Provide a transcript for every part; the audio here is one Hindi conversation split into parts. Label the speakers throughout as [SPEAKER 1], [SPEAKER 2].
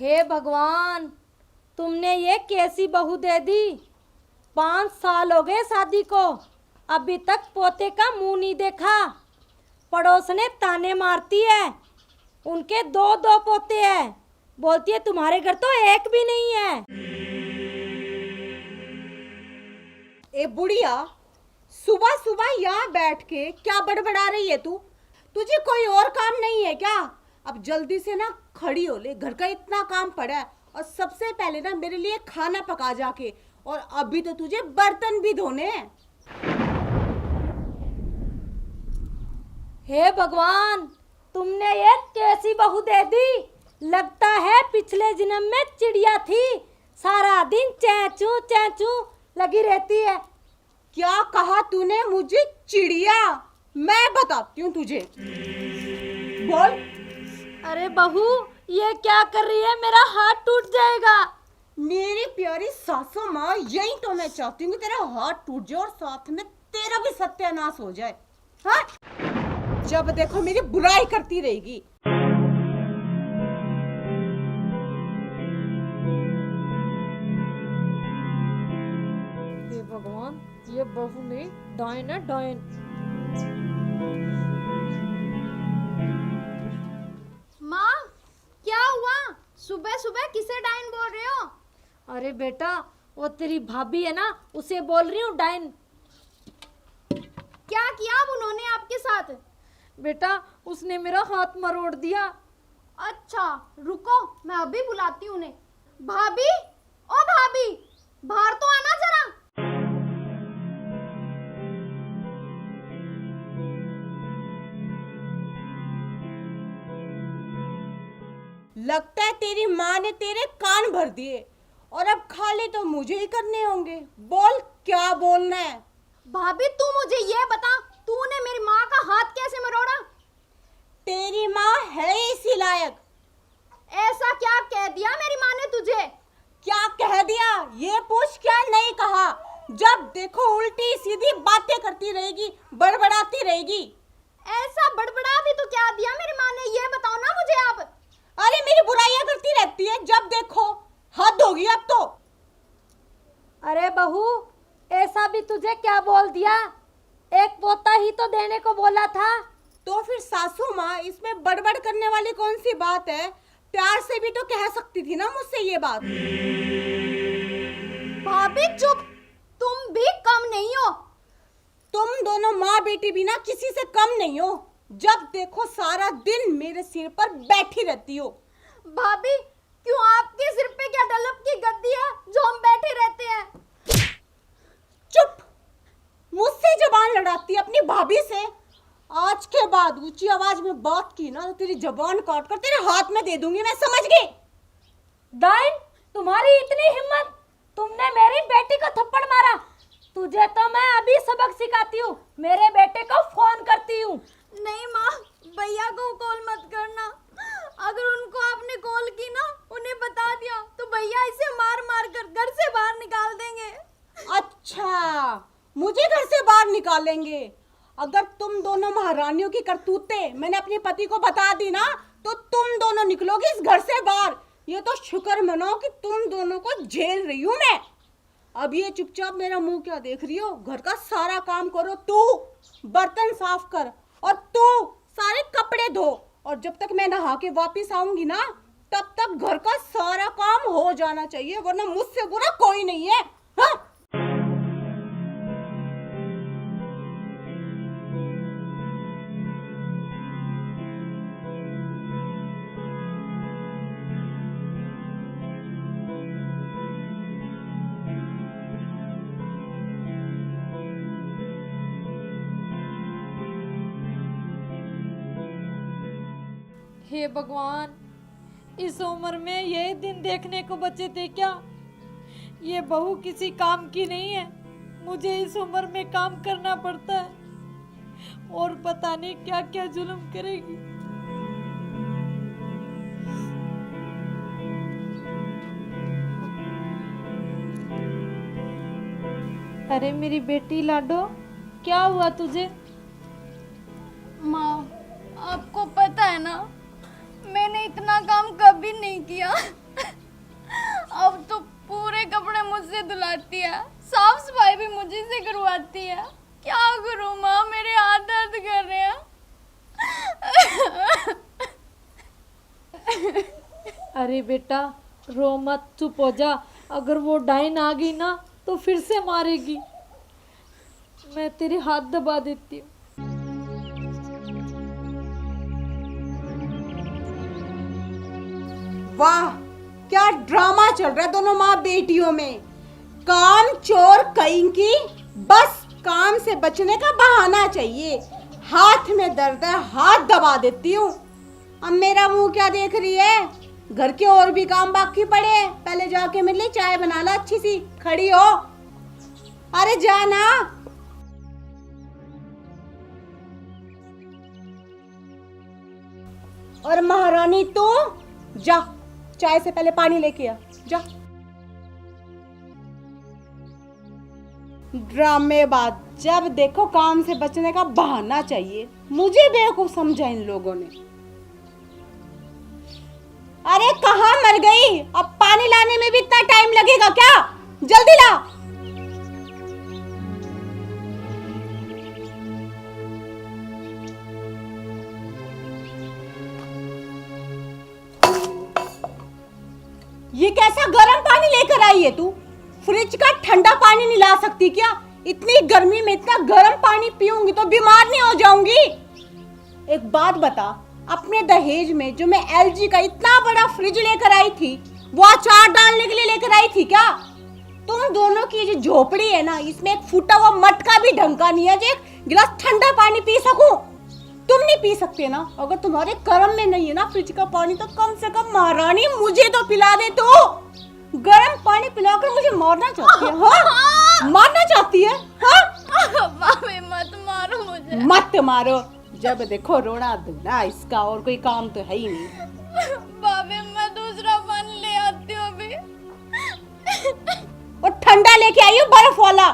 [SPEAKER 1] हे भगवान, तुमने ये कैसी बहू दे दी। 5 साल हो गए शादी को, अभी तक पोते का मुंह नहीं देखा। पड़ोसने ताने मारती है, उनके 2-2 पोते हैं। बोलती है तुम्हारे घर तो एक भी नहीं है।
[SPEAKER 2] ए बुढ़िया, सुबह सुबह यहाँ बैठ के क्या बड़बड़ा रही है तू? तुझे कोई और काम नहीं है क्या? अब जल्दी से ना खड़ी हो ले, घर का इतना काम पड़ा है। और सबसे पहले ना मेरे लिए खाना पका जाके, और अभी तो तुझे बर्तन भी धोने हैं।
[SPEAKER 1] हे भगवान, तुमने ये कैसी बहू दे दी। लगता है पिछले जन्म में चिड़िया थी, सारा दिन चैंचू लगी रहती है।
[SPEAKER 2] क्या कहा तूने मुझे? चिड़िया? मैं बताती हूँ तुझे। बोल।
[SPEAKER 1] अरे बहू, ये क्या कर रही है? मेरा हाथ टूट जाएगा।
[SPEAKER 2] मेरी प्यारी सासू माँ, यही तो मैं चाहती हूँ कि तेरा हाथ टूट जाए और साथ में तेरा भी सत्यानाश हो जाए। हाँ, जब देखो मेरी बुराई करती रहेगी।
[SPEAKER 1] हे भगवान, ये बहू नहीं, डायन है डायन।
[SPEAKER 3] माँ, क्या हुआ? सुबह सुबह किसे डायन बोल रहे हो?
[SPEAKER 1] अरे बेटा, वो तेरी भाभी है ना, उसे बोल रही हूँ डायन।
[SPEAKER 3] क्या किया अब उन्होंने आपके साथ?
[SPEAKER 1] बेटा, उसने मेरा हाथ मरोड़ दिया।
[SPEAKER 3] अच्छा रुको, मैं अभी बुलाती हूँ उन्हें। भाभी, ओ भाभी, बाहर तो आना जरा।
[SPEAKER 2] लगता है तेरी माँ ने तेरे कान भर दिए, और अब खाली तो मुझे ही करने होंगे। बोल, क्या बोलना है?
[SPEAKER 3] भाभी तू मुझे ये बता, तूने मेरी माँ का हाथ कैसे मरोड़ा?
[SPEAKER 2] तेरी माँ है इसी लायक।
[SPEAKER 3] ऐसा क्या कह दिया मेरी माँ ने तुझे?
[SPEAKER 2] क्या कह दिया ये पूछ, क्या नहीं कहा। जब देखो उल्टी सीधी बातें करती रहेगी, बड़बड़ाती रहेगी।
[SPEAKER 3] ऐसा बड़बड़ा भी तो क्या दिया मेरी माँ ने, ये बताओ ना मुझे आप।
[SPEAKER 2] अरे मेरी बुराइयां करती रहती है, जब देखो। हद होगी अब तो।
[SPEAKER 1] अरे बहू, ऐसा भी तुझे क्या बोल दिया? एक पोता ही तो देने को बोला था।
[SPEAKER 2] तो फिर सासू माँ, इसमें बड़बड़ करने वाली कौन सी बात है? प्यार से भी तो कह सकती थी ना मुझसे ये बात।
[SPEAKER 3] भाभी चुप, तुम भी कम नहीं हो।
[SPEAKER 2] तुम दोनों माँ बेटी भी ना किसी से कम नहीं हो। जब देखो सारा दिन मेरे सिर पर बैठी रहती हो।
[SPEAKER 3] भाभी, क्यों आपके सिर पे क्या डलप की गद्दी है जो हम बैठे रहते हैं?
[SPEAKER 2] चुप, मुझसे जबान लड़ाती अपनी भाभी से। आज के बाद ऊंची आवाज में बात की ना तो तेरी जबान काट कर तेरे हाथ में दे दूंगी, मैं समझ गई।
[SPEAKER 1] डायन, तुम्हारी इतनी हिम्मत, तुमने मेरी बेटी को थप्पड़ मारा। तुझे तो मैं अभी सबक सिखाती हूँ, मेरे बेटे को फोन करती हूँ।
[SPEAKER 3] नहीं माँ, भैया को कॉल मत करना। अगर उनको आपने कॉल की ना, उन्हें बता दिया तो भैया इसे मार मार कर घर से बाहर निकाल देंगे।
[SPEAKER 2] अच्छा, मुझे घर से बाहर निकालेंगे? अगर तुम दोनों महारानियों की करतूतें मैंने अपने पति को बता दी ना, तो तुम दोनों निकलोगे इस घर से बाहर। ये तो शुक्र मनाओ कि तुम दोनों को झेल रही हूँ मैं। अब ये चुपचाप मेरा मुंह क्या देख रही हो? घर का सारा काम करो, तू बर्तन साफ कर और तू सारे कपड़े धो। और जब तक मैं नहा के वापिस आऊंगी ना, तब तक घर का सारा काम हो जाना चाहिए, वरना मुझसे बुरा कोई नहीं है। हाँ?
[SPEAKER 1] हे भगवान, इस उम्र में ये दिन देखने को बचे थे क्या? ये बहू किसी काम की नहीं है। मुझे इस उम्र में काम करना पड़ता है और पता नहीं क्या क्या जुल्म करेगी। अरे मेरी बेटी लाडो, क्या हुआ तुझे?
[SPEAKER 3] माँ, आपको पता है ना, मैंने इतना काम कभी नहीं किया। मुझसे धुलाती है, साफ सफाई भी मुझे से करवाती है। क्या करूं माँ, मेरे हाथ दर्द कर रहे हैं।
[SPEAKER 1] अरे बेटा रो मत, चुप हो जा। अगर वो डाइन आ गई ना तो फिर से मारेगी। मैं तेरे हाथ दबा देती हूँ।
[SPEAKER 2] वाह, क्या ड्रामा चल रहा है दोनों माँ बेटियों में। काम चोर कहीं की, बस काम से बचने का बहाना चाहिए। हाथ में दर्द है, हाथ दबा देती हूँ। अब मेरा मुंह क्या देख रही है? घर के और भी काम बाकी पड़े हैं। पहले जाके मेरे लिए चाय बना ला, अच्छी सी खड़ी हो। अरे जाना। और महारानी तो जा, चाय से पहले पानी लेके आ, जा। ड्रामेबाज, जब देखो काम से बचने का बहाना चाहिए। मुझे बेवकूफ समझा इन लोगों ने। अरे कहाँ मर गई? अब पानी लाने में भी इतना टाइम लगेगा क्या? जल्दी ला। ये कैसा गर्म पानी लेकर आई है तू? फ्रिज का ठंडा पानी नहीं ला सकती क्या? इतनी गर्मी में इतना गर्म पानी पीऊंगी तो बीमार नहीं हो जाऊंगी? एक बात बता, अपने दहेज में जो मैं एलजी का इतना बड़ा फ्रिज लेकर आई थी, वो अचार डालने के लिए लेकर आई थी क्या? तुम दोनों की जो झोपड़ी है ना, इसमें एक फूटा हुआ मटका भी ढंग का नहीं है जो एक गिलास ठंडा पानी पी सकूं। तुम नहीं पी सकते ना? अगर तुम्हारे कर्म में नहीं है ना फ्रिज का पानी, तो कम से कम महारानी मुझे तो पिला दे। तो गर्म पानी पिलाकर मुझे मारना चाहती है? हाँ? मारना चाहती है? हाँ?
[SPEAKER 3] भाभी मत मारो मुझे।
[SPEAKER 2] मत मारो, जब देखो रोना धोना इसका, और कोई काम तो है ही नहीं।
[SPEAKER 3] भाभी मैं दूसरा पानी ले आती हूँ अभी।
[SPEAKER 2] और ठंडा लेके आई हो, बर्फ वाला।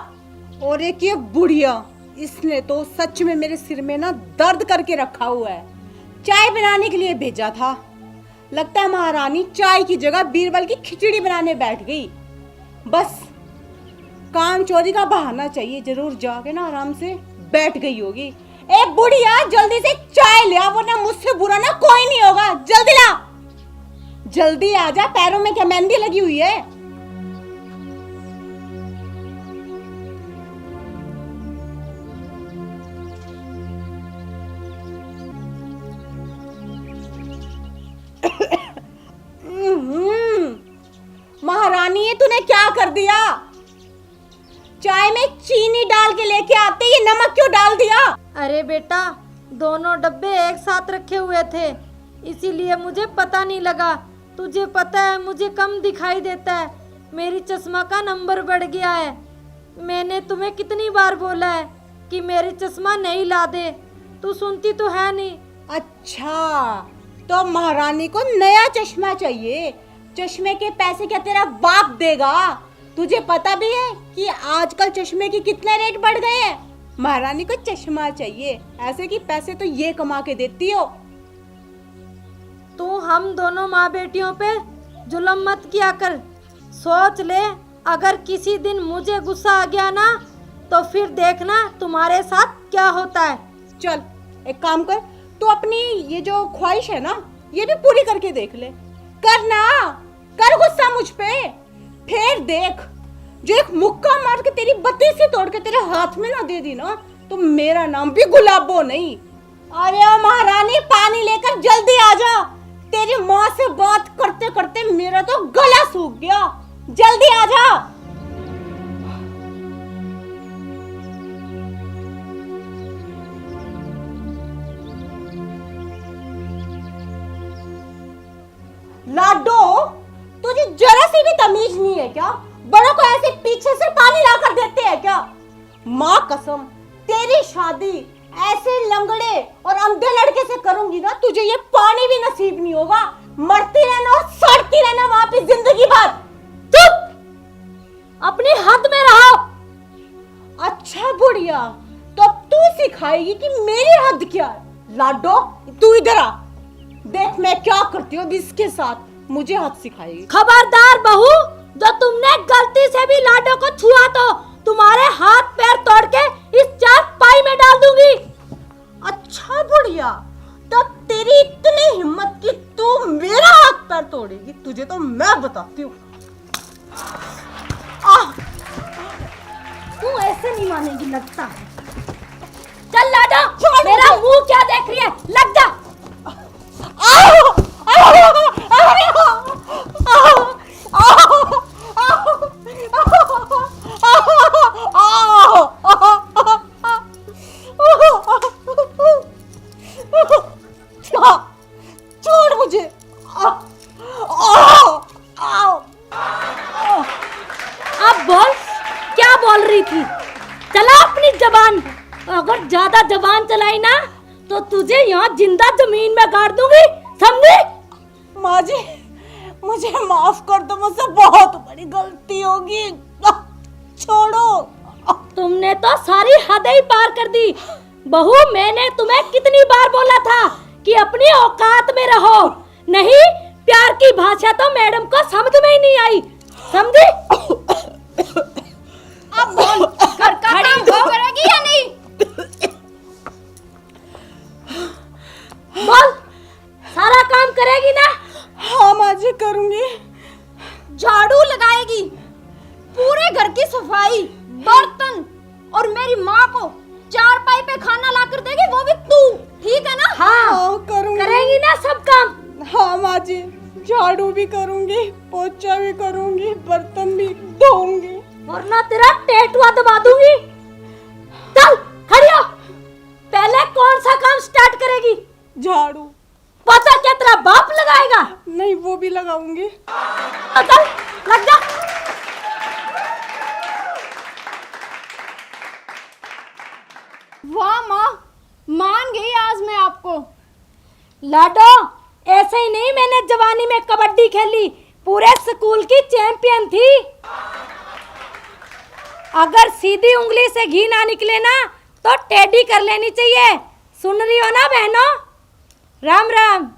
[SPEAKER 2] और एक ये बुढ़िया, इसने तो सच में मेरे सिर में ना दर्द करके रखा हुआ है। चाय बनाने के लिए भेजा था, लगता है महारानी चाय की जगह बीरबल की खिचड़ी बनाने बैठ गई। बस काम चोरी का बहाना चाहिए, जरूर जाके ना आराम से बैठ गई होगी। ए बुढ़िया, जल्दी से चाय ले आ, वरना मुझसे बुरा ना कोई नहीं होगा। जल्दी ला, जल्दी आ जा। पैरों में क्या मेहंदी लगी हुई है? महारानी, ये तूने क्या कर दिया? चाय में चीनी डाल के लेके आते, ये नमक क्यों डाल दिया?
[SPEAKER 1] अरे बेटा, दोनों डब्बे एक साथ रखे हुए थे, इसीलिए मुझे पता नहीं लगा। तुझे पता है मुझे कम दिखाई देता है, मेरी चश्मा का नंबर बढ़ गया है। मैंने तुम्हें कितनी बार बोला है कि मेरी चश्मा नहीं ला दे, तू सुनती तो है नहीं।
[SPEAKER 2] अच्छा, तो महारानी को नया चश्मा चाहिए। चश्मे के पैसे क्या तेरा बाप देगा? तुझे पता भी है कि आजकल चश्मे के कितने रेट बढ़ गए हैं। महारानी को चश्मा चाहिए, ऐसे कि पैसे तो ये कमा के देती हो।
[SPEAKER 1] तू हम दोनों माँ बेटियों पे जुल्म मत किया कर। सोच ले, अगर किसी दिन मुझे गुस्सा आ गया ना, तो फिर देखना तुम्हारे साथ क्या होता है।
[SPEAKER 2] चल एक काम कर, तू अपनी ये जो ख्वाहिश है ना, ये भी पूरी करके देख ले। करना, कर गुस्सा मुझ पे, फिर देख, जो एक मुक्का मार के तेरी बत्ती से तोड़ के तेरे हाथ में ना दे दी ना, तो मेरा नाम भी गुलाबो नहीं। अरे ओ महारानी, पानी लेकर जल्दी आ जा। तेरी माँ से बात करते करते मेरा तो गला सूख गया। जल्दी आ जा। लाडो, तुझे जरा सी भी तमीज नहीं है क्या? बड़ों को ऐसे पीछे से पानी लाकर देते हैं क्या? माँ कसम, तेरी शादी ऐसे लंगड़े और अंधे लड़के से करूंगी ना, तुझे ये पानी भी नसीब नहीं होगा। मरती रहना और सड़ती रहना वापिस जिंदगी भर। चुप,
[SPEAKER 1] अपनी हद में रहो।
[SPEAKER 2] अच्छा बुढ़िया, तो अब तू सिखाएगी कि मेरी हद क्या है। लाडो, तू इधर आ, देख मैं क्या करती हूँ इसके साथ। मुझे हद सिखाएगी।
[SPEAKER 1] खबरदार बहू, जो तुमने गलती से भी लाडो को छुआ तो तुम्हारे हाथ पैर तोड़ के इस चार पाई में डाल दूंगी।
[SPEAKER 2] अच्छा बुढ़िया, तब तेरी इतनी हिम्मत कि तू मेरा हाथ पैर तोड़ेगी, तुझे तो मैं बताती हूँ।
[SPEAKER 1] तू ऐसे नहीं मानेगी लगता है। चल लाडो, मेरा मुंह क्या देख रही है, लग जा।
[SPEAKER 2] छोड़ मुझे।
[SPEAKER 1] अब बोल, क्या बोल रही थी? चला अपनी जबान। अगर ज्यादा जबान चलाई ना तो तुझे यहाँ जिंदा जमीन में गाड़ दूंगी, समझी?
[SPEAKER 2] माँ जी, मुझे माफ कर दो, मुझसे बहुत बड़ी गलती होगी। छोड़ो।
[SPEAKER 1] तुमने तो सारी हदें ही पार कर दी। बहू, मैंने तुम्हें कितनी बार बोला था कि अपनी औकात में रहो। नहीं, प्यार की भाषा तो मैडम को समझ में ही नहीं आई, समझी?
[SPEAKER 3] अब बोल, घर का काम वो करेगी या नहीं?
[SPEAKER 1] बोल, सारा काम करेगी ना?
[SPEAKER 2] हाँ माँ जी, करूंगी।
[SPEAKER 3] झाड़ू लगाएगी, पूरे घर की सफाई, बर्तन, और मेरी माँ को चारपाई पे खाना लाकर देगी, वो भी तू, ठीक है ना?
[SPEAKER 2] हाँ, करूंगी।
[SPEAKER 1] करेगी ना सब काम?
[SPEAKER 2] हाँ माँ जी, झाड़ू भी करूंगी, पोछा भी करूंगी, बर्तन भी धोऊंगी।
[SPEAKER 1] वरना तेरा टेटुआ दबा दूंगी। चल खड़ी हो। पहले कौन सा काम स्टार्ट करेगी?
[SPEAKER 2] झाड़ू।
[SPEAKER 1] पोछा क्या तेरा बाप लगाएगा?
[SPEAKER 2] नहीं, वो भी लगाऊंगी।
[SPEAKER 1] तो चल, लग जा।
[SPEAKER 3] वाह माँ, मान गई आज मैं आपको।
[SPEAKER 1] लाडो, ऐसे ही नहीं, मैंने जवानी में कबड्डी खेली, पूरे स्कूल की चैंपियन थी। अगर सीधी उंगली से घी ना निकले ना तो टेढ़ी कर लेनी चाहिए। सुन रही हो ना बहनों? राम राम।